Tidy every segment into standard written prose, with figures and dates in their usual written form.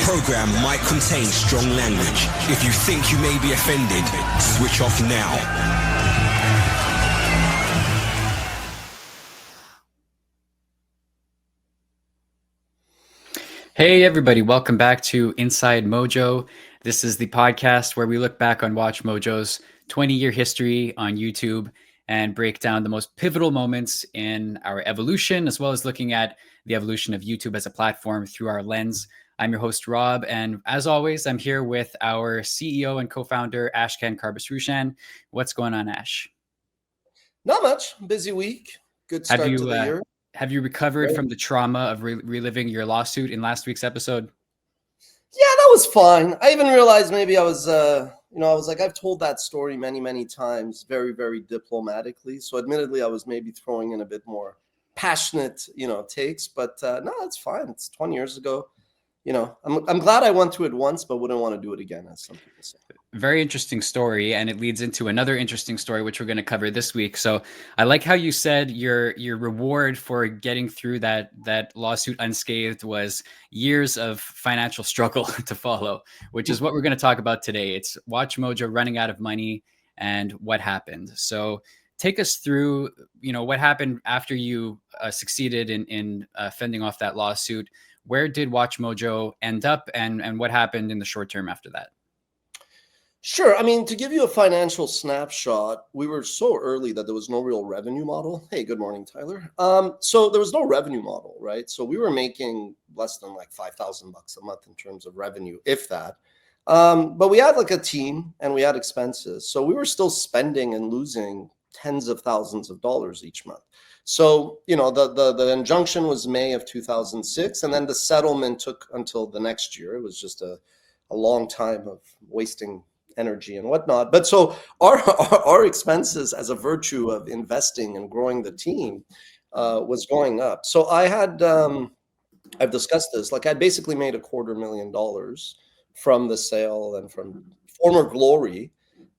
program might contain strong language. If you think you may be offended, switch off now. Hey everybody, welcome back to Inside Mojo. This is the podcast where we look back on WatchMojo's 20-year history on YouTube and break down the most pivotal moments in our evolution, as well as looking at the evolution of YouTube as a platform through our lens. I'm your host, Rob, and as always, I'm here with our CEO and co-founder, Ashkan Karbasfrooshan. What's going on, Ash? Not much. Busy week. Good start to the year. Have you recovered from the trauma of reliving your lawsuit in last week's episode? Yeah, that was fine. I even realized maybe I was, I was like, I've told that story many, many times, very, very diplomatically. So admittedly, I was maybe throwing in a bit more passionate, takes, but no, it's fine. It's 20 years ago. I'm glad I went through it once, but wouldn't want to do it again, as some people say. Very interesting story, and it leads into another interesting story, which we're going to cover this week. So I like how you said your reward for getting through that lawsuit unscathed was years of financial struggle to follow, which is what we're going to talk about today. It's WatchMojo running out of money and what happened. So take us through, what happened after you succeeded in fending off that lawsuit. Where did WatchMojo end up, and what happened in the short term after that? Sure. I mean, to give you a financial snapshot, we were so early that there was no real revenue model. Hey, good morning, Tyler. So there was no revenue model, right? So we were making less than like $5,000 a month in terms of revenue, if that. But we had like a team and we had expenses. So we were still spending and losing tens of thousands of dollars each month. So, the injunction was May of 2006, and then the settlement took until the next year. It was just a long time of wasting energy and whatnot. But so our expenses as a virtue of investing and growing the team was going up. So I had, I've discussed this, like I basically made $250,000 from the sale and from former glory.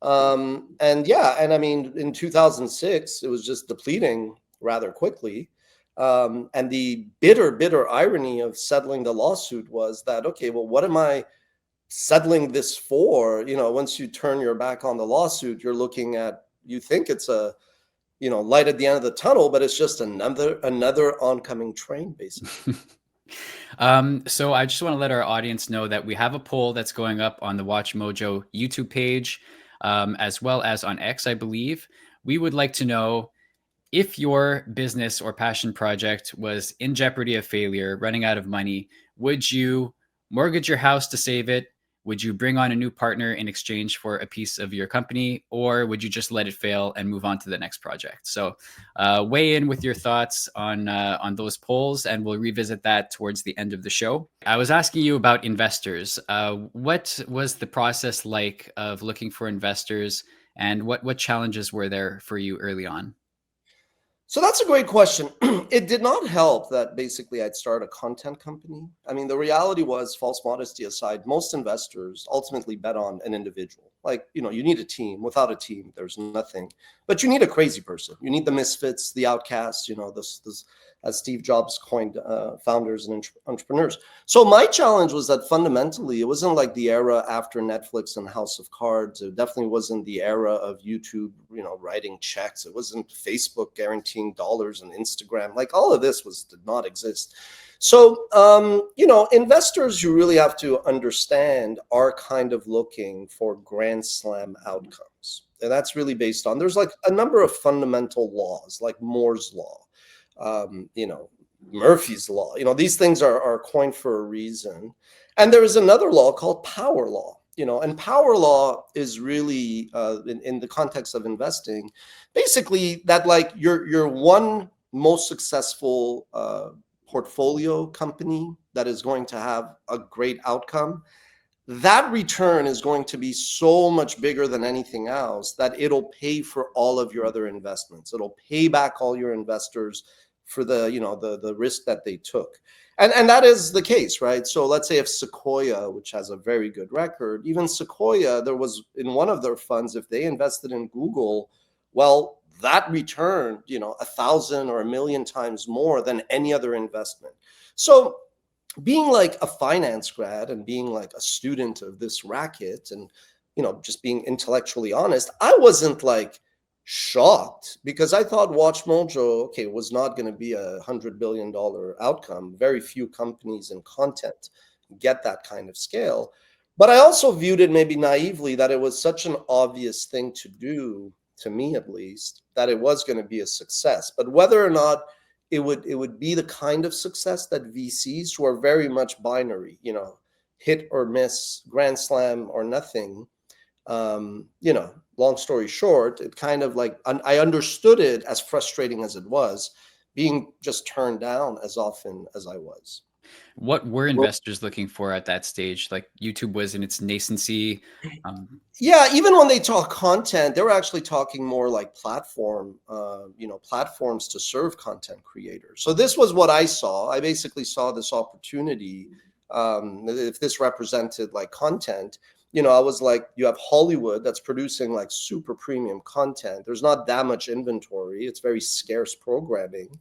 And I mean, in 2006, it was just depleting rather quickly. And the bitter irony of settling the lawsuit was that, okay, well, what am I settling this for? Once you turn your back on the lawsuit, you're looking at, you think it's a, light at the end of the tunnel, but it's just another oncoming train, basically. So I just want to let our audience know that we have a poll that's going up on the WatchMojo YouTube page, as well as on X, I believe. We would like to know, if your business or passion project was in jeopardy of failure, running out of money, would you mortgage your house to save it? Would you bring on a new partner in exchange for a piece of your company, or would you just let it fail and move on to the next project? So weigh in with your thoughts on those polls, and we'll revisit that towards the end of the show. I was asking you about investors. What was the process like of looking for investors, and what challenges were there for you early on? So that's a great question. It did not help that basically I'd start a content company. I mean, the reality was, false modesty aside, most investors ultimately bet on an individual. Like, you need a team. Without a team, there's nothing. But you need a crazy person. You need the misfits, the outcasts, this as Steve Jobs coined, founders and entrepreneurs. So my challenge was that fundamentally, it wasn't like the era after Netflix and House of Cards. It definitely wasn't the era of YouTube, writing checks. It wasn't Facebook guaranteeing dollars and Instagram. Like all of this did not exist. So, investors, you really have to understand, are kind of looking for grand slam outcomes. And that's really based on, there's like a number of fundamental laws, like Moore's law, Murphy's law. These things are coined for a reason. And there is another law called power law. And power law is really, in the context of investing, basically that like your one most successful portfolio company that is going to have a great outcome, that return is going to be so much bigger than anything else that it'll pay for all of your other investments. It'll pay back all your investors for the risk that they took. And that is the case, right? So let's say if Sequoia, which has a very good record, even Sequoia, there was in one of their funds, if they invested in Google, well, that returned, 1,000 or 1,000,000 times more than any other investment. So being like a finance grad and being like a student of this racket and, just being intellectually honest, I wasn't like shocked because I thought WatchMojo, okay, was not going to be $100 billion outcome. Very few companies in content get that kind of scale. But I also viewed it maybe naively that it was such an obvious thing to do, to me at least, that it was going to be a success. But whether or not it would be the kind of success that VCs, who are very much binary, hit or miss, grand slam or nothing. Long story short, it kind of like I understood it, as frustrating as it was, being just turned down as often as I was. What were Well, investors looking for at that stage? Like YouTube was in its nascency. yeah, even when they talk content, they were actually talking more like platforms to serve content creators. So this was what I saw. I basically saw this opportunity. If this represented like content, I was like, you have Hollywood that's producing like super premium content. There's not that much inventory. It's very scarce programming.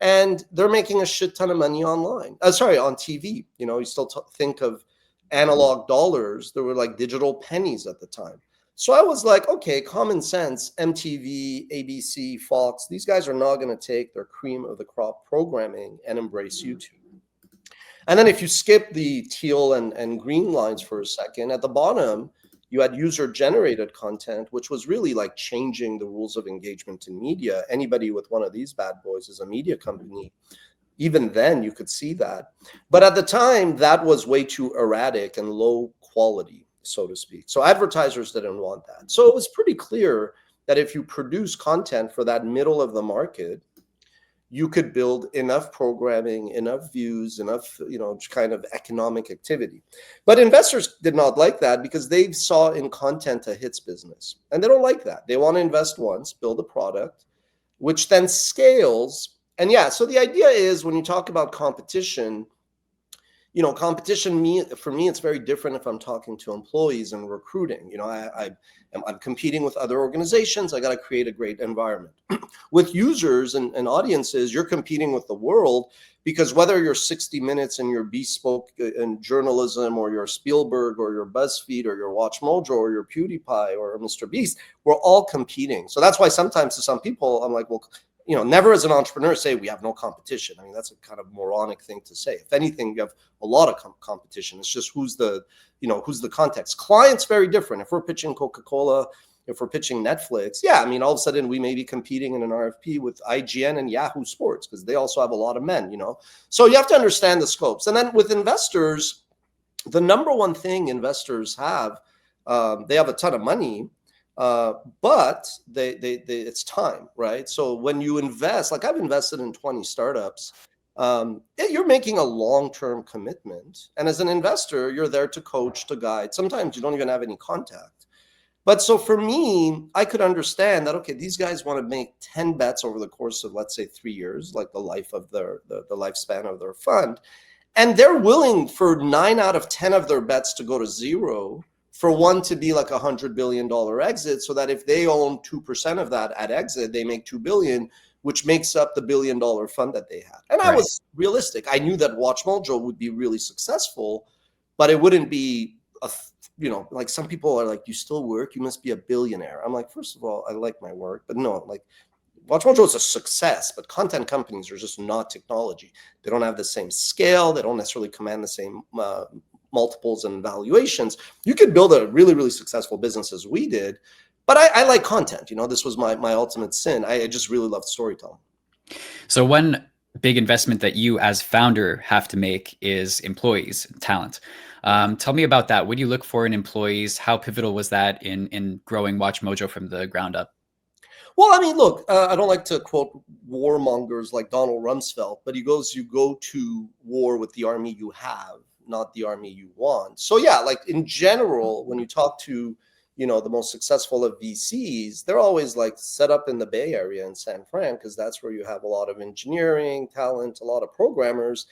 And they're making a shit ton of money online. Sorry, on TV. You still think of analog dollars. There were like digital pennies at the time. So I was like, okay, common sense, MTV, ABC, Fox, these guys are not going to take their cream of the crop programming and embrace YouTube. And then if you skip the teal and green lines for a second, at the bottom, you had user generated content, which was really like changing the rules of engagement in media. Anybody with one of these bad boys is a media company. Even then, you could see that. But at the time, that was way too erratic and low quality, so to speak. So advertisers didn't want that. So it was pretty clear that if you produce content for that middle of the market, you could build enough programming, enough views, enough, kind of economic activity. But investors did not like that because they saw in content a hits business. And they don't like that. They want to invest once, build a product, which then scales. And yeah, so the idea is when you talk about competition, competition for me, it's very different if I'm talking to employees and recruiting. I'm competing with other organizations. I got to create a great environment. With users and audiences, you're competing with the world, because whether you're 60 Minutes and your bespoke in journalism, or your Spielberg or your BuzzFeed or your WatchMojo or your PewDiePie or Mr. Beast, we're all competing. So that's why sometimes to some people, I'm like, well, never as an entrepreneur say we have no competition. I mean, that's a kind of moronic thing to say. If anything, you have a lot of competition. It's just who's the context. Clients very different. If we're pitching Coca-Cola, if we're pitching Netflix, yeah, I mean, all of a sudden we may be competing in an RFP with IGN and Yahoo Sports because they also have a lot of men, So you have to understand the scopes. And then with investors, the number one thing investors have, they have a ton of money, but they it's time, right? So when you invest, like I've invested in 20 startups, you're making a long-term commitment. And as an investor, you're there to coach, to guide. Sometimes you don't even have any contact. But so for me, I could understand that, okay, these guys want to make 10 bets over the course of, let's say, 3 years, like the life of the lifespan of their fund. And they're willing for 9 out of 10 of their bets to go to zero, for one to be like $100 billion exit, so that if they own 2% of that at exit, they make $2 billion, which makes up the $1 billion fund that they had. And I was realistic. I knew that WatchMojo would be really successful, but it wouldn't be like some people are like, you still work? You must be a billionaire. I'm like, first of all, I like my work, but no, like WatchMojo is a success, but content companies are just not technology. They don't have the same scale. They don't necessarily command the same multiples and valuations. You could build a really, really successful business as we did, but I like content. This was my ultimate sin. I just really loved storytelling. So one big investment that you as founder have to make is employees, talent. Tell me about that. What do you look for in employees? How pivotal was that in growing WatchMojo from the ground up? Well, I mean, look, I don't like to quote warmongers like Donald Rumsfeld, but he goes, you go to war with the army you have, not the army you want. So yeah, like in general, when you talk to, the most successful of VCs, they're always like set up in the Bay Area in San Fran, because that's where you have a lot of engineering talent, a lot of programmers.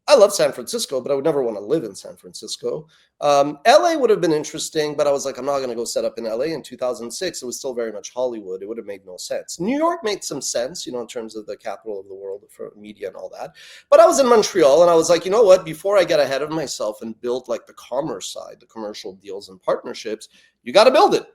I love San Francisco, but I would never want to live in San Francisco. LA would have been interesting, but I was like, I'm not going to go set up in LA. In 2006, it was still very much Hollywood. It would have made no sense. New York made some sense, in terms of the capital of the world for media and all that. But I was in Montreal, and I was like, you know what? Before I get ahead of myself and build like the commerce side, the commercial deals and partnerships, you got to build it.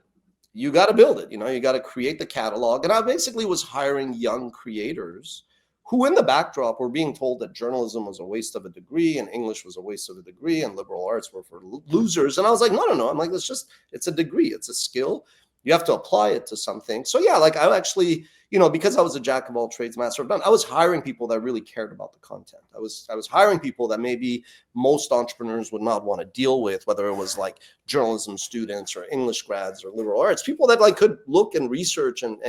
You got to build it. You got to create the catalog. And I basically was hiring young creators who in the backdrop were being told that journalism was a waste of a degree and English was a waste of a degree and liberal arts were for losers. And I was like, no. I'm like, it's a degree. It's a skill. You have to apply it to something. So yeah, like I actually, because I was a jack of all trades, master of none, I was hiring people that really cared about the content. I was hiring people that maybe most entrepreneurs would not want to deal with, whether it was like journalism students or English grads or liberal arts, people that like could look and research and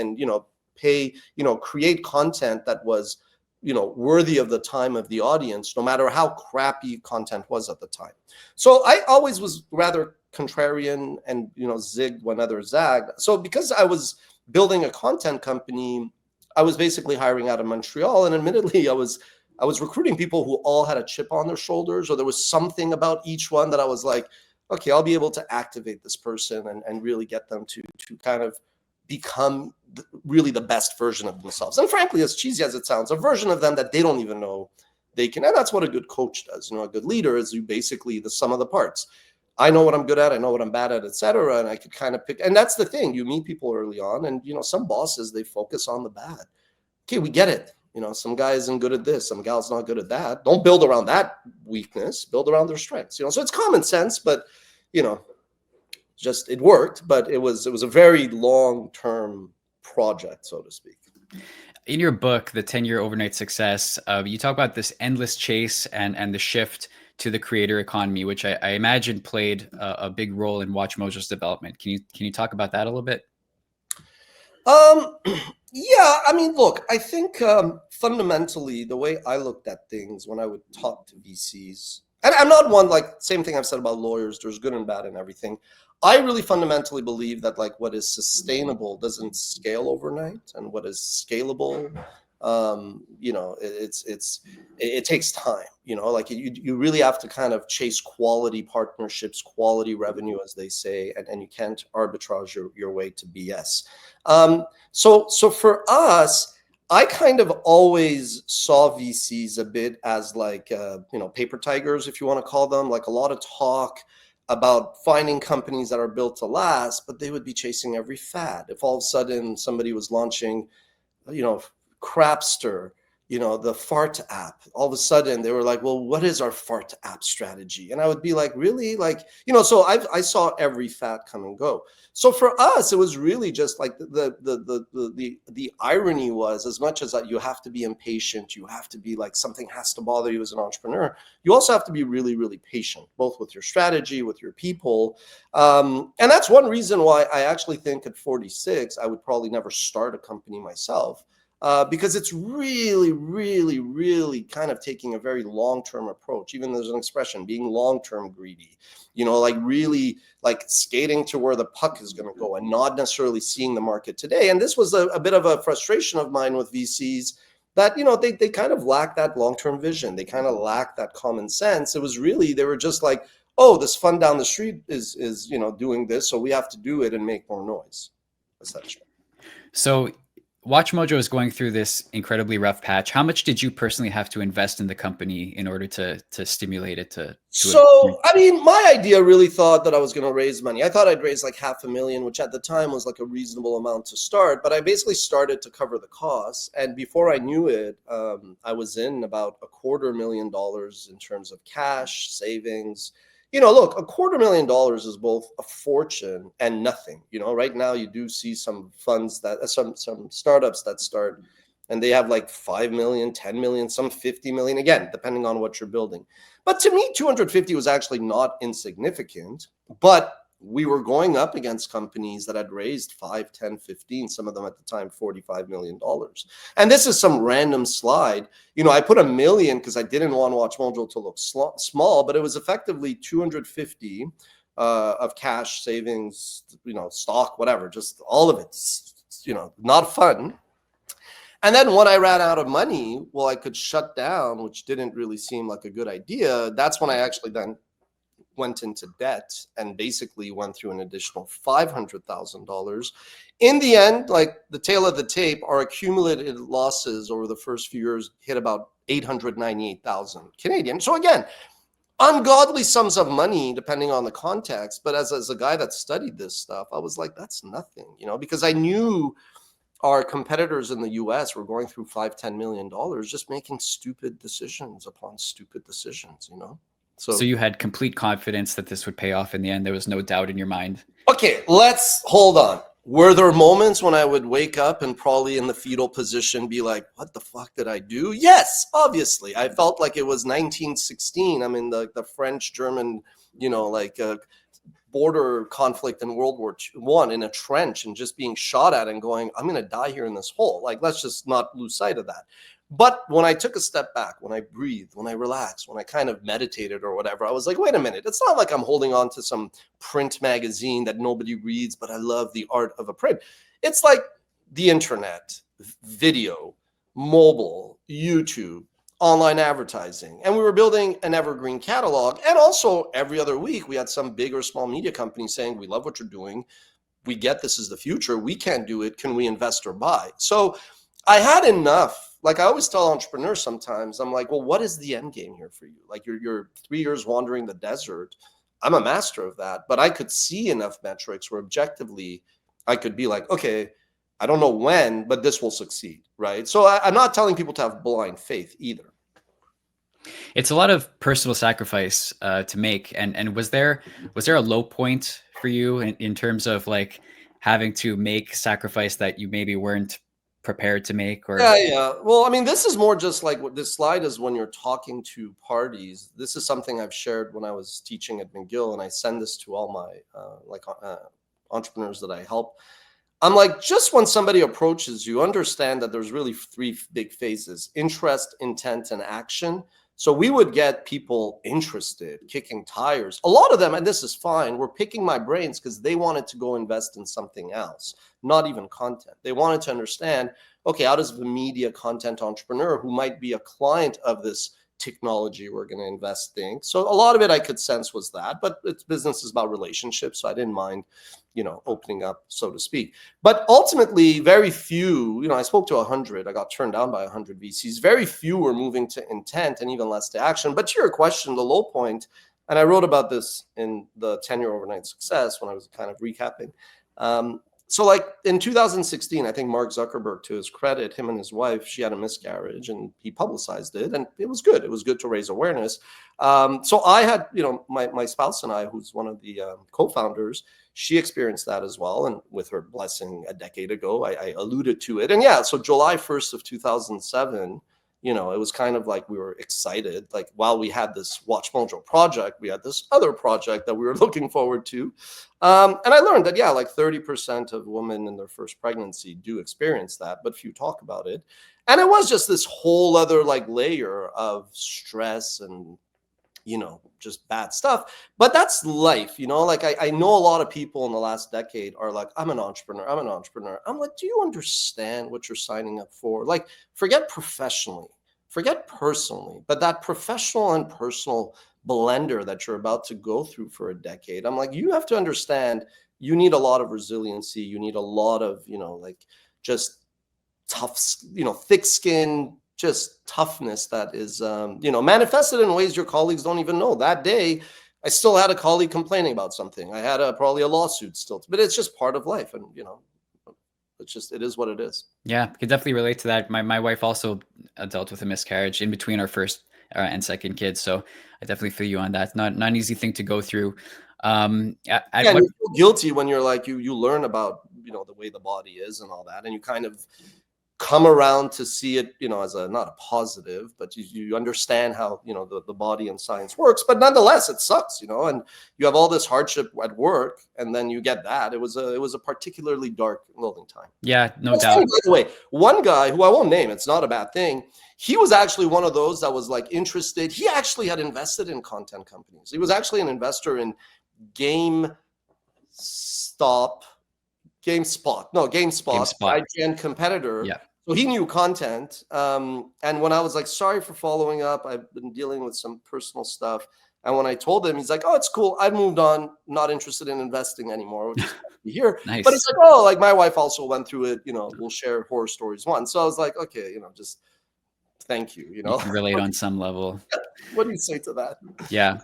pay, create content that was, worthy of the time of the audience, no matter how crappy content was at the time. So I always was rather contrarian and, zigged when others zagged. So because I was building a content company, I was basically hiring out of Montreal. And admittedly, I was recruiting people who all had a chip on their shoulders, or there was something about each one that I was like, okay, I'll be able to activate this person and really get them to kind of become really the best version of themselves. And frankly, as cheesy as it sounds, a version of them that they don't even know they can. And that's what a good coach does. A good leader is you basically the sum of the parts. I know what I'm good at, I know what I'm bad at, etc. And I could kind of pick. And that's the thing. You meet people early on, and some bosses, they focus on the bad. Okay, we get it. Some guy isn't good at this, some gal's not good at that. Don't build around that weakness. Build around their strengths. So it's common sense, but just it worked, but it was a very long-term project, so to speak. In your book, The 10-Year Overnight Success, you talk about this endless chase and the shift to the creator economy, which I imagine played a big role in WatchMojo's development. Can you talk about that a little bit? Yeah, I mean, look, I think fundamentally the way I looked at things when I would talk to VCs, and I'm not one, like, same thing I've said about lawyers, there's good and bad in everything. I really fundamentally believe that like what is sustainable doesn't scale overnight, and what is scalable, it takes time. Like you really have to kind of chase quality partnerships, quality revenue, as they say, and you can't arbitrage your way to BS. So for us, I kind of always saw VCs a bit as like paper tigers, if you want to call them, like a lot of talk about finding companies that are built to last, but they would be chasing every fad. If all of a sudden somebody was launching, Crapster, the fart app, all of a sudden they were like, well, what is our fart app strategy? And I would be like, really? Like, so I saw every fad come and go. So for us, it was really just like the irony was, as much as that you have to be impatient, you have to be like, something has to bother you as an entrepreneur, you also have to be really, really patient, both with your strategy, with your people. And that's one reason why I actually think at 46, I would probably never start a company myself. Because it's really, really, really kind of taking a very long-term approach. Even there's an expression, being long-term greedy, like really like skating to where the puck is going to go and not necessarily seeing the market today. And this was a bit of a frustration of mine with VCs that, they kind of lack that long-term vision. They kind of lack that common sense. It was really, they were just like, oh, this fund down the street is doing this, so we have to do it and make more noise, essentially. So WatchMojo is going through this incredibly rough patch. How much did you personally have to invest in the company in order to stimulate it to So, I mean, my idea really thought that I was going to raise money. I thought I'd raise like $500,000, which at the time was like a reasonable amount to start. But I basically started to cover the costs. And before I knew it, I was in about $250,000 in terms of cash, savings. Look, $250,000 is both a fortune and nothing. Right now you do see some funds that some startups that start and they have like 5 million, 10 million, some 50 million, again, depending on what you're building. But to me, 250 was actually not insignificant, but we were going up against companies that had raised 5, 10, 15, some of them at the time, $45 million. And this is some random slide. I put $1 million because I didn't want WatchMojo to look small, but it was effectively 250 of cash, savings, stock, whatever, just all of it, not fun. And then when I ran out of money, well, I could shut down, which didn't really seem like a good idea. That's when I actually then went into debt and basically went through an additional $500,000. In the end, like the tail of the tape, our accumulated losses over the first few years hit about 898,000 Canadian. So again, ungodly sums of money depending on the context. But as a guy that studied this stuff, I was like, that's nothing, because I knew our competitors in the US were going through $5-10 million just making stupid decisions upon stupid decisions, So you had complete confidence that this would pay off in the end. There was no doubt in your mind. Okay, let's hold on. Were there moments when I would wake up and probably in the fetal position be like, what the fuck did I do? Yes, obviously. I felt like it was 1916. I'm in the French-German, border conflict in World War I in a trench and just being shot at and going, I'm going to die here in this hole. Like, let's just not lose sight of that. But when I took a step back, when I breathed, when I relaxed, when I kind of meditated or whatever, I was like, wait a minute. It's not like I'm holding on to some print magazine that nobody reads, but I love the art of a print. It's like the internet, video, mobile, YouTube, online advertising. And we were building an evergreen catalog. And also every other week, we had some big or small media company saying, we love what you're doing. We get this is the future. We can't do it. Can we invest or buy? So I had enough. Like I always tell entrepreneurs sometimes, I'm like, well, what is the end game here for you? Like you're 3 years wandering the desert. I'm a master of that, but I could see enough metrics where objectively I could be like, okay, I don't know when, but this will succeed, right? So I'm not telling people to have blind faith either. It's a lot of personal sacrifice to make. And was there a low point for you in terms of like having to make sacrifice that you maybe weren't prepared to make? Or yeah. Well, I mean, this is more just like what this slide is when you're talking to parties. This is something I've shared when I was teaching at McGill, and I send this to all my entrepreneurs that I help. I'm like, just when somebody approaches you, understand that there's really 3 big phases: interest, intent, and action. So we would get people interested, kicking tires. A lot of them, and this is fine, were picking my brains because they wanted to go invest in something else, not even content. They wanted to understand, okay, how does the media content entrepreneur who might be a client of this technology we're going to invest in? So a lot of it I could sense was that, but it's business is about relationships. So I didn't mind, opening up, so to speak. But ultimately, very few, I spoke to 100, I got turned down by 100 VCs. Very few were moving to intent and even less to action. But to your question, the low point, and I wrote about this in the 10-year overnight success when I was kind of recapping. So like in 2016, I think Mark Zuckerberg, to his credit, him and his wife, she had a miscarriage and he publicized it, and it was good. It was good to raise awareness. So I had, my spouse and I, who's one of the co-founders, she experienced that as well. And with her blessing a decade ago, I alluded to it. And yeah, so July 1st of 2007, it was kind of like we were excited. Like while we had this WatchMojo project, we had this other project that we were looking forward to. And I learned that, yeah, like 30% of women in their first pregnancy do experience that, but few talk about it. And it was just this whole other like layer of stress and, just bad stuff. But that's life, like I know a lot of people in the last decade are like, I'm an entrepreneur. I'm like, do you understand what you're signing up for? Like, forget professionally, forget personally, but that professional and personal blender that you're about to go through for a decade. I'm like, you have to understand you need a lot of resiliency. You need a lot of, just tough, thick skin, just toughness that is, manifested in ways your colleagues don't even know. That day, I still had a colleague complaining about something. I had probably a lawsuit still, but it's just part of life. And, it is what it is. Yeah, I can definitely relate to that. My wife also dealt with a miscarriage in between our first and second kids. So I definitely feel you on that. Not an easy thing to go through. You feel guilty when you're like, you learn about, the way the body is and all that. And you kind of come around to see it, as not a positive, but you understand how, the body and science works, but nonetheless, it sucks, and you have all this hardship at work and then you get that. It was a particularly dark, lonely time. Yeah, no doubt. By the way, one guy who I won't name, it's not a bad thing. He was actually one of those that was like interested. He actually had invested in content companies. He was actually an investor in GameSpot, IGN competitor. Yeah. So he knew content. And when I was like, sorry for following up, I've been dealing with some personal stuff. And when I told him, he's like, oh, it's cool. I've moved on, not interested in investing anymore, which is happy to hear. Nice. But he's like, oh, like my wife also went through it, we'll share horror stories once. So I was like, okay, just thank you, You can relate on some level. What do you say to that? Yeah.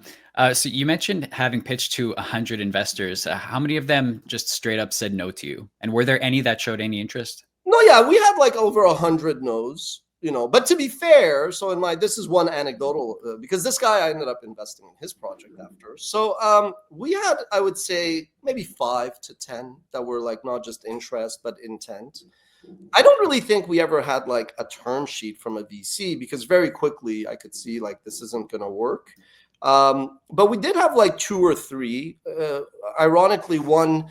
So you mentioned having pitched to 100 investors. How many of them just straight up said no to you? And were there any that showed any interest? No, yeah, we had like over 100 no's, but to be fair, so this is one anecdotal, because this guy, I ended up investing in his project after. So we had, I would say, maybe 5 to 10 that were like not just interest, but intent. I don't really think we ever had like a term sheet from a VC, because very quickly I could see like this isn't going to work. But we did have like 2 or 3. Ironically, one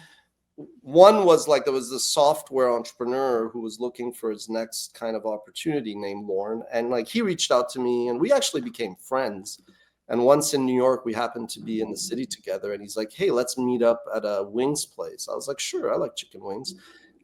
was like, there was this software entrepreneur who was looking for his next kind of opportunity named Lauren. And like, he reached out to me and we actually became friends. And once in New York, we happened to be in the city together. And he's like, hey, let's meet up at a wings place. I was like, sure, I like chicken wings.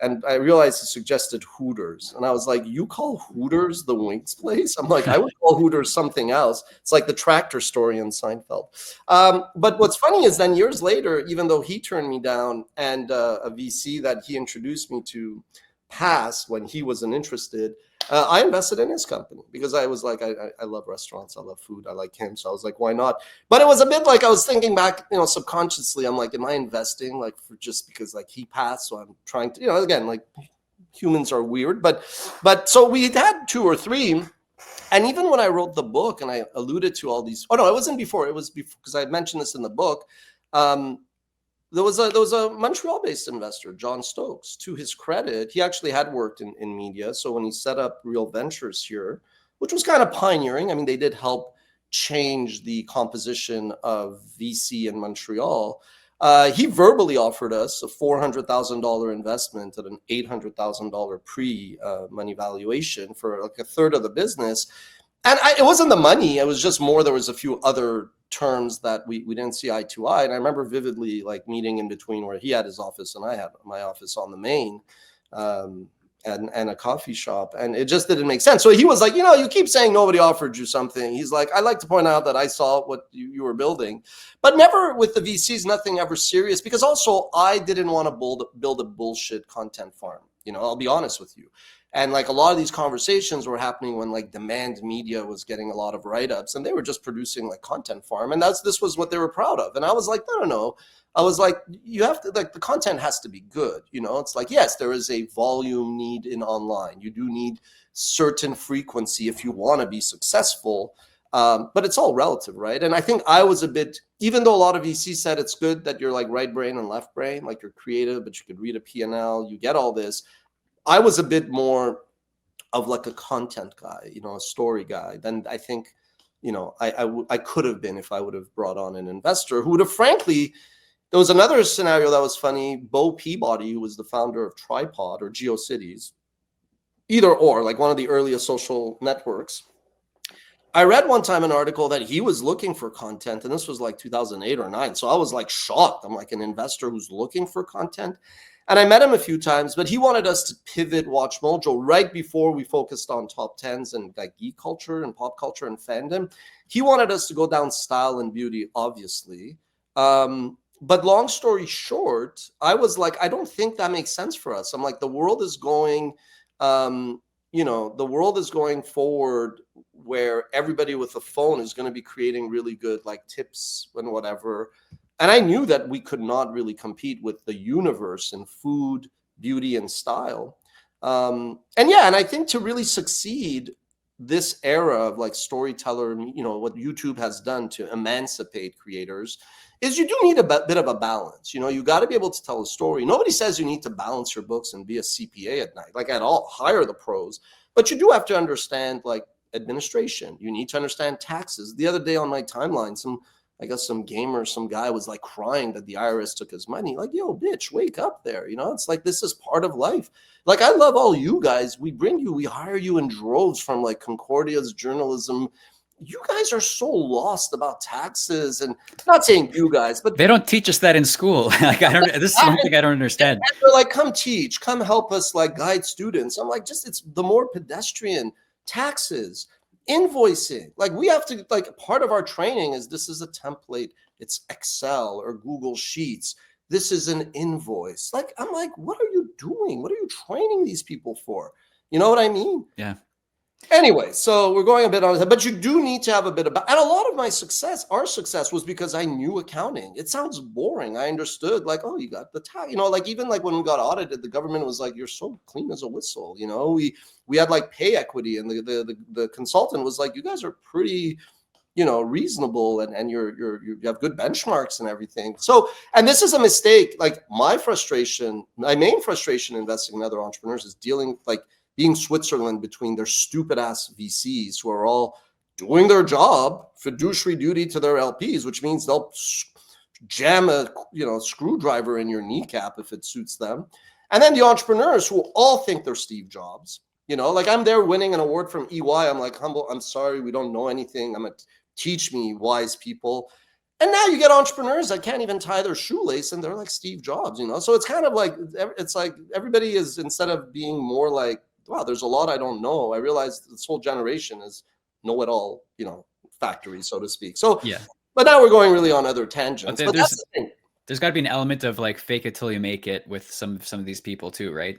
And I realized he suggested Hooters. And I was like, you call Hooters the wings place? I'm like, I would call Hooters something else. It's like the tractor story in Seinfeld. But what's funny is then years later, even though he turned me down and a VC that he introduced me to passed when he wasn't interested, I invested in his company because I was like, I love restaurants, I love food, I like him. So I was like, why not? But it was a bit like I was thinking back, subconsciously, I'm like, am I investing like for just because like he passed? So I'm trying to, again, like humans are weird, but so we had 2 or 3. And even when I wrote the book and I alluded to all these, oh no, it wasn't before, it was before, because I mentioned this in the book. There was a Montreal-based investor, John Stokes. To his credit, he actually had worked in media. So when he set up Real Ventures here, which was kind of pioneering, I mean, they did help change the composition of VC in Montreal. He verbally offered us a $400,000 investment at an $800,000 pre-money valuation for like a third of the business. And it wasn't the money. It was just more, there was a few other terms that we didn't see eye to eye. And I remember vividly like meeting in between where he had his office and I had my office on the main, and a coffee shop. And it just didn't make sense. So he was like, you keep saying nobody offered you something. He's like, I like to point out that I saw what you were building, but never with the VCs, nothing ever serious, because also I didn't want to build a bullshit content farm. I'll be honest with you. And like a lot of these conversations were happening when like demand media was getting a lot of write-ups and they were just producing like content farm. And this was what they were proud of. And I was like, no. I was like, you have to, like, the content has to be good. It's like, yes, there is a volume need in online. You do need certain frequency if you want to be successful. But it's all relative, right? And I think I was a bit, even though a lot of VCs said it's good that you're like right brain and left brain, like you're creative, but you could read a P&L, you get all this. I was a bit more of like a content guy, a story guy than I think, I could have been if I would have brought on an investor who would have, frankly, there was another scenario that was funny. Bo Peabody, who was the founder of Tripod or GeoCities, either or, like one of the earliest social networks. I read one time an article that he was looking for content, and this was like 2008 or 9. So I was like shocked. I'm like, an investor who's looking for content. And I met him a few times, but he wanted us to pivot WatchMojo right before we focused on top 10s and like geek culture and pop culture and fandom. He wanted us to go down style and beauty, obviously. But long story short, I was like, I don't think that makes sense for us. I'm like, the world is going, the world is going forward where everybody with a phone is going to be creating really good like tips and whatever. And I knew that we could not really compete with the universe in food, beauty, and style. And I think to really succeed this era of like storyteller, what YouTube has done to emancipate creators is you do need a bit of a balance. You got to be able to tell a story. Nobody says you need to balance your books and be a CPA at night, like at all, hire the pros. But you do have to understand like administration. You need to understand taxes. The other day on my timeline, some guy was like crying that the IRS took his money. Like, yo, bitch, wake up there. It's like, this is part of life. Like, I love all you guys. We hire you in droves from like Concordia's journalism you guys are so lost about taxes, and not saying you guys, but they don't teach us that in school. Like, I don't. This is one thing I don't understand. And they're like, come teach, come help us, like guide students. I'm like, just it's the more pedestrian taxes, invoicing. Like we have to, like part of our training is this is a template. It's Excel or Google Sheets. This is an invoice. Like I'm like, what are you doing? What are you training these people for? You know what I mean? Yeah. Anyway, so we're going a bit on that, but you do need to have a bit about, and a lot of my success, our success was because I knew accounting. It sounds boring. I understood like, oh, you got the tax, you know, like even like when we got audited, the government was like, you're so clean as a whistle. You know, we had like pay equity, and the consultant was like, you guys are pretty, you know, reasonable, and you have good benchmarks and everything. So, and this is a mistake. Like my main frustration investing in other entrepreneurs is dealing like being Switzerland between their stupid ass VCs who are all doing their job, fiduciary duty to their LPs, which means they'll jam a screwdriver in your kneecap if it suits them. And then the entrepreneurs who all think they're Steve Jobs. You know, like I'm there winning an award from EY. I'm like, humble, I'm sorry, we don't know anything. I'm gonna teach me, wise people. And now you get entrepreneurs that can't even tie their shoelace, and they're like Steve Jobs, you know? So it's kind of like, it's like everybody is, instead of being more like, wow, there's a lot I don't know, I realized this whole generation is know-it-all, you know, factory, so to speak. So, yeah. But now we're going really on other tangents. But that's the thing. There's got to be an element of like fake it till you make it with some of these people too, right?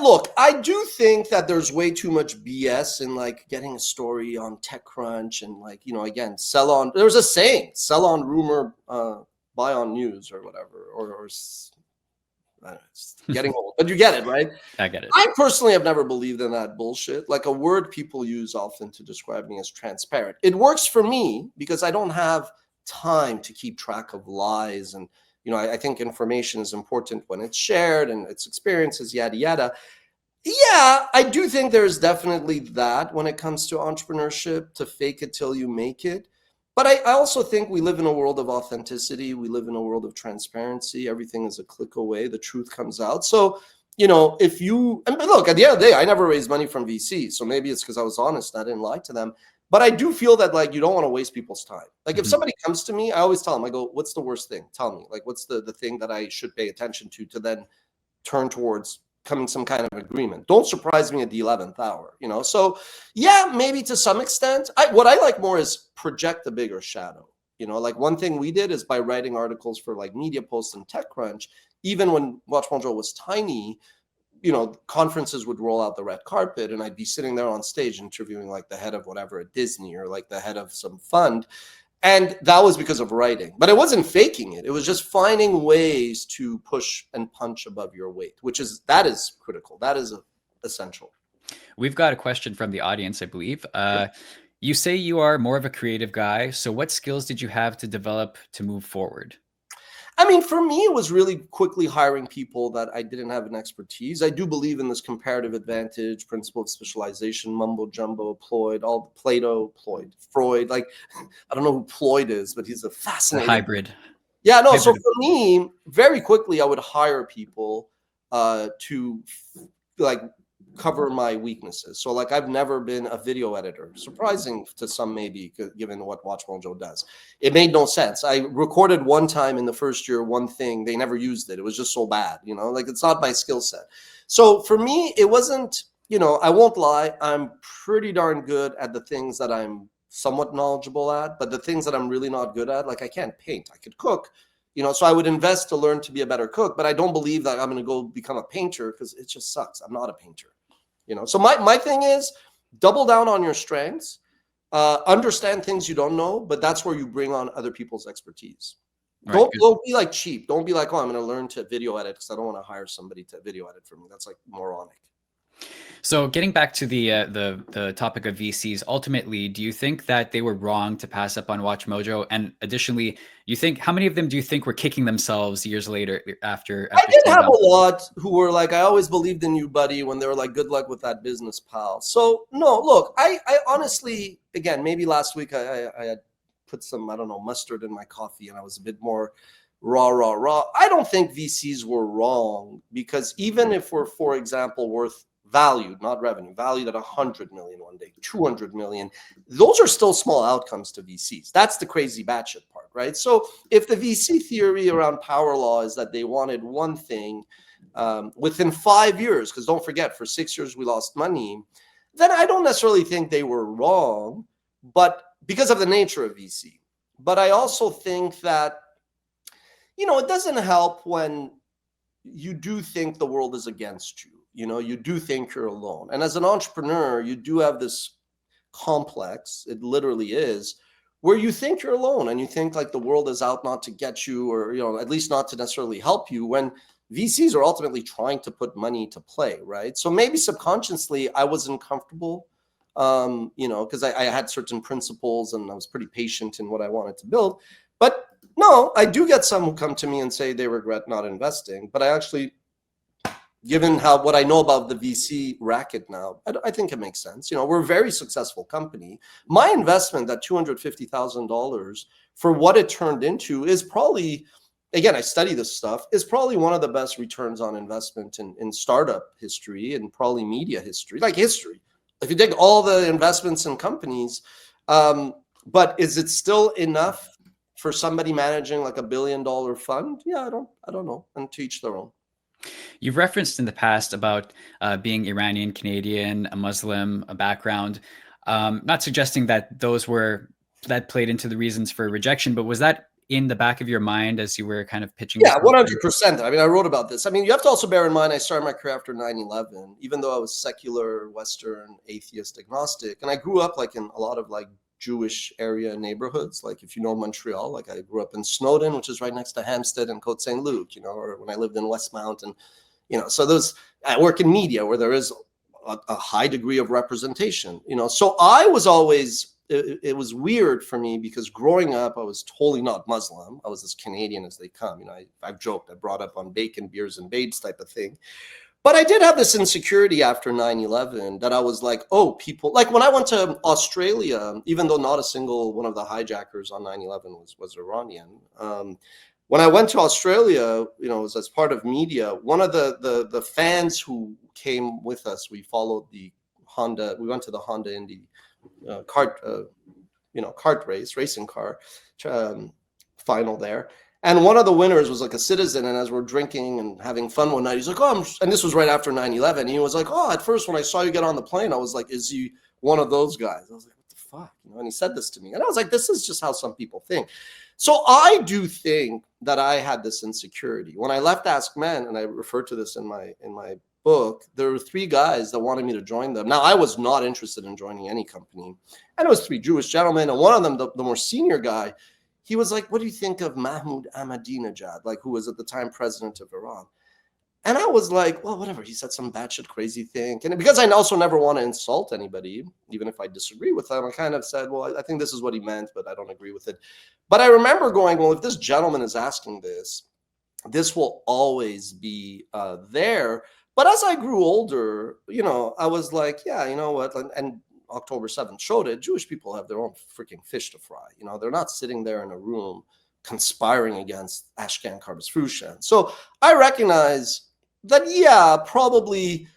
Look, I do think that there's way too much BS in like getting a story on TechCrunch and like, you know, again, sell on. There's a saying, sell on rumor, buy on news or whatever, or I don't know, it's getting old, but you get it, right? I get it. I personally have never believed in that bullshit. Like a word people use often to describe me as transparent. It works for me because I don't have time to keep track of lies. And, you know, I think information is important when it's shared and its experiences, yada, yada. Yeah, I do think there's definitely that when it comes to entrepreneurship, to fake it till you make it. But I also think we live in a world of authenticity. We live in a world of transparency. Everything is a click away. The truth comes out. So, you know, if you, and look, at the end of the day, I never raised money from VC. So maybe it's because I was honest. I didn't lie to them. But I do feel that like you don't want to waste people's time. Like if somebody comes to me, I always tell them, I go, what's the worst thing? Tell me. Like, what's the thing that I should pay attention to then turn towards coming some kind of agreement. Don't surprise me at the 11th hour, you know? So yeah, maybe to some extent. What I like more is project the bigger shadow. You know, like one thing we did is by writing articles for like Media Post and TechCrunch, even when WatchMojo was tiny, you know, conferences would roll out the red carpet and I'd be sitting there on stage interviewing like the head of whatever at Disney or like the head of some fund. And that was because of writing, but it wasn't faking it. It was just finding ways to push and punch above your weight, that is critical. That is essential. We've got a question from the audience, I believe. You say you are more of a creative guy. So what skills did you have to develop to move forward? I mean, for me, it was really quickly hiring people that I didn't have an expertise. I do believe in this comparative advantage, principle of specialization, mumbo jumbo, Freud. Like, I don't know who Floyd is, but he's a fascinating hybrid. Yeah, no. So for me, very quickly, I would hire people to like cover my weaknesses. So like I've never been a video editor, surprising to some maybe given what WatchMojo does. It made no sense. I recorded one time in the first year, one thing, they never used it. It was just so bad, you know, like it's not my skill set. So for me, it wasn't, you know, I won't lie. I'm pretty darn good at the things that I'm somewhat knowledgeable at, but the things that I'm really not good at, like I can't paint, I could cook, you know, so I would invest to learn to be a better cook, but I don't believe that I'm going to go become a painter because it just sucks. I'm not a painter. You know, so my thing is double down on your strengths, understand things you don't know, but that's where you bring on other people's expertise. Right, don't be like cheap. Don't be like, oh, I'm going to learn to video edit because I don't want to hire somebody to video edit for me. That's like moronic. So getting back to the topic of VCs, ultimately, do you think that they were wrong to pass up on WatchMojo? And additionally, how many of them do you think were kicking themselves years later after I did have a lot who were like, I always believed in you, buddy, when they were like, good luck with that business, pal. So no, look, I honestly, again, maybe last week I had put some, I don't know, mustard in my coffee and I was a bit more raw. I don't think VCs were wrong because even if we're, for example, worth valued, not revenue, valued at 100 million one day, 200 million. Those are still small outcomes to VCs. That's the crazy batshit part, right? So if the VC theory around power law is that they wanted one thing within 5 years, because don't forget, for 6 years we lost money, then I don't necessarily think they were wrong, but because of the nature of VC. But I also think that, it doesn't help when you do think the world is against you. You do think you're alone. And as an entrepreneur, you do have this complex, it literally is, where you think you're alone and you think like the world is out not to get you, or, at least not to necessarily help you, when VCs are ultimately trying to put money to play, right? So maybe subconsciously I wasn't comfortable, because I had certain principles and I was pretty patient in what I wanted to build. But no, I do get some who come to me and say they regret not investing. But I actually, given what I know about the VC racket now, I think it makes sense. We're a very successful company. My investment, that $250,000, for what it turned into, is probably, again, I study this stuff, is probably one of the best returns on investment in startup history and probably media history, like history. If you take all the investments in companies, but is it still enough for somebody managing like $1 billion fund? Yeah, I don't know. And to each their own. You've referenced in the past about being Iranian, Canadian, a Muslim, a background. Not suggesting that that played into the reasons for rejection, but was that in the back of your mind as you were kind of pitching? Yeah, 100%. I mean, I wrote about this. I mean, you have to also bear in mind, I started my career after 9/11, even though I was secular, Western, atheist, agnostic. And I grew up like in a lot of like Jewish area neighborhoods. Like if you know Montreal, like I grew up in Snowden, which is right next to Hampstead and Côte Saint Luc, or when I lived in Westmount, and so I work in media where there is a high degree of representation, so I was always, it was weird for me because growing up, I was totally not Muslim. I was as Canadian as they come. I've joked, I brought up on bacon, beers, and babes type of thing. But I did have this insecurity after 9/11 that I was like, oh, people, like when I went to Australia, even though not a single one of the hijackers on 9/11 was Iranian. When I went to Australia, it was as part of media. One of the fans who came with us, we followed the Honda. We went to the Honda Indy kart race, racing car final there. And one of the winners was like a citizen. And as we're drinking and having fun one night, he's like, oh, and this was right after 9/11. And he was like, oh, at first when I saw you get on the plane, I was like, is he one of those guys? I was like, what the fuck? And he said this to me. And I was like, this is just how some people think. So I do think that I had this insecurity. When I left Ask Men, and I refer to this in my book, there were 3 guys that wanted me to join them. Now, I was not interested in joining any company. And it was 3 Jewish gentlemen. And one of them, the more senior guy, he was like, what do you think of Mahmoud Ahmadinejad, like who was at the time president of Iran? And I was like, well, whatever. He said some batshit crazy thing. And because I also never want to insult anybody, even if I disagree with them, I kind of said, well, I think this is what he meant, but I don't agree with it. But I remember going, well, if this gentleman is asking this, this will always be there. But as I grew older, I was like, yeah, you know what? And October 7th showed it. Jewish people have their own freaking fish to fry. They're not sitting there in a room conspiring against Ashkan Karbasfrooshan. So I recognize that, yeah, probably,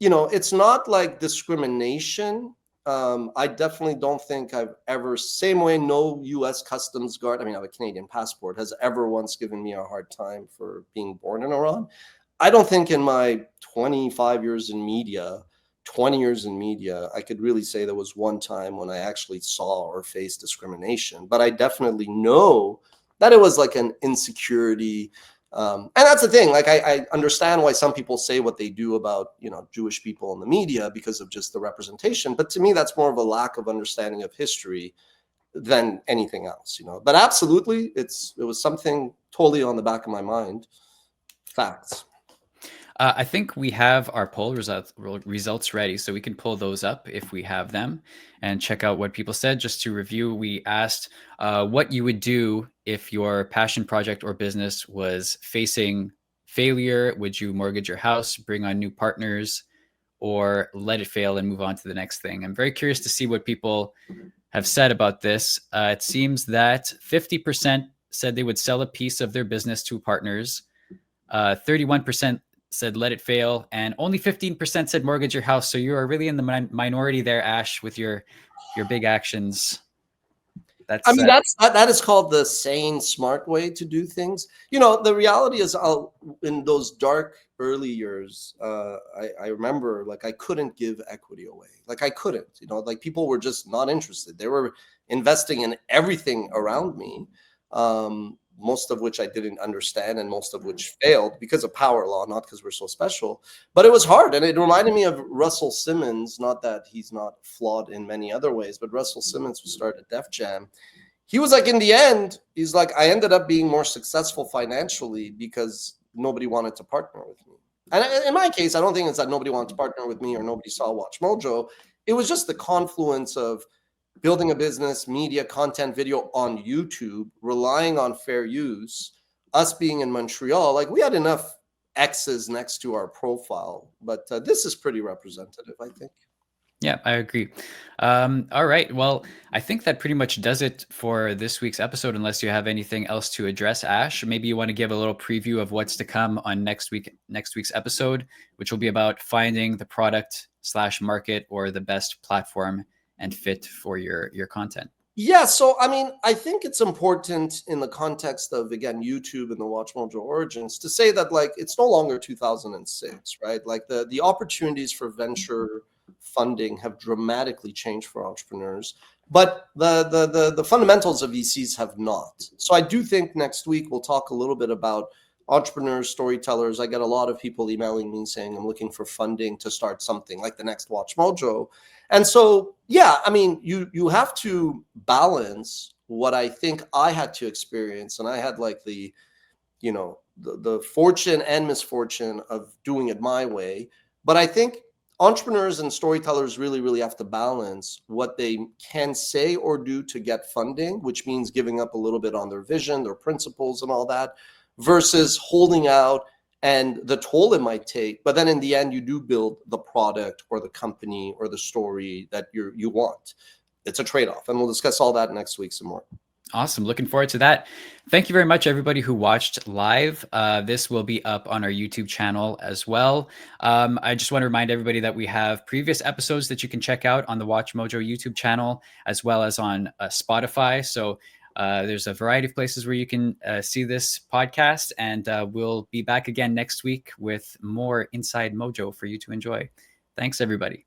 it's not like discrimination. I definitely don't think I've ever, same way no U.S. Customs Guard, I have a Canadian passport, has ever once given me a hard time for being born in Iran. I don't think in my 25 years in media, 20 years in media, I could really say there was one time when I actually saw or faced discrimination. But I definitely know that it was like an insecurity. And that's the thing. Like I understand why some people say what they do about, Jewish people in the media because of just the representation. But to me, that's more of a lack of understanding of history than anything else, But absolutely, it was something totally on the back of my mind. Facts. I think we have our poll results ready, so we can pull those up if we have them and check out what people said. Just to review, we asked what you would do if your passion project or business was facing failure. Would you mortgage your house, bring on new partners, or let it fail and move on to the next thing? I'm very curious to see what people have said about this. It seems that 50% said they would sell a piece of their business to partners. 31% said let it fail, and only 15% said mortgage your house. So you are really in the minority there, Ash, with your big actions. I mean, that is called the sane, smart way to do things. You know, the reality is, in those dark early years, I remember, like, I couldn't give equity away. Like, I couldn't. You know, like, people were just not interested. They were investing in everything around me, most of which I didn't understand, and most of which failed because of power law, not because we're so special. But it was hard, and it reminded me of Russell Simmons. Not that he's not flawed in many other ways, but Russell Simmons, who started Def Jam, he was like, in the end, he's like, I ended up being more successful financially because nobody wanted to partner with me. And in my case, I don't think it's that nobody wanted to partner with me or nobody saw WatchMojo. It was just the confluence of building a business, media, content, video on YouTube, relying on fair use, us being in Montreal. Like, we had enough X's next to our profile, but this is pretty representative, I think. Yeah, I agree. All right. Well, I think that pretty much does it for this week's episode, unless you have anything else to address, Ash. Maybe you want to give a little preview of what's to come on next week's episode, which will be about finding the product/market or the best platform and fit for your content. Yeah, so I mean, I think it's important in the context of, again, YouTube and the WatchMojo origins to say that, like, it's no longer 2006, right? Like, the opportunities for venture funding have dramatically changed for entrepreneurs, but the fundamentals of VCs have not. So I do think next week we'll talk a little bit about entrepreneurs, storytellers. I get a lot of people emailing me saying I'm looking for funding to start something like the next WatchMojo. And so, yeah, I mean, you have to balance what I think I had to experience. And I had, like, the fortune and misfortune of doing it my way. But I think entrepreneurs and storytellers really, really have to balance what they can say or do to get funding, which means giving up a little bit on their vision, their principles, and all that, versus holding out and the toll it might take. But then in the end, you do build the product or the company or the story that you want. It's a trade-off. And we'll discuss all that next week some more. Awesome. Looking forward to that. Thank you very much, everybody who watched live. This will be up on our YouTube channel as well. I just want to remind everybody that we have previous episodes that you can check out on the WatchMojo YouTube channel, as well as on Spotify. So there's a variety of places where you can see this podcast, and we'll be back again next week with more Inside Mojo for you to enjoy. Thanks, everybody.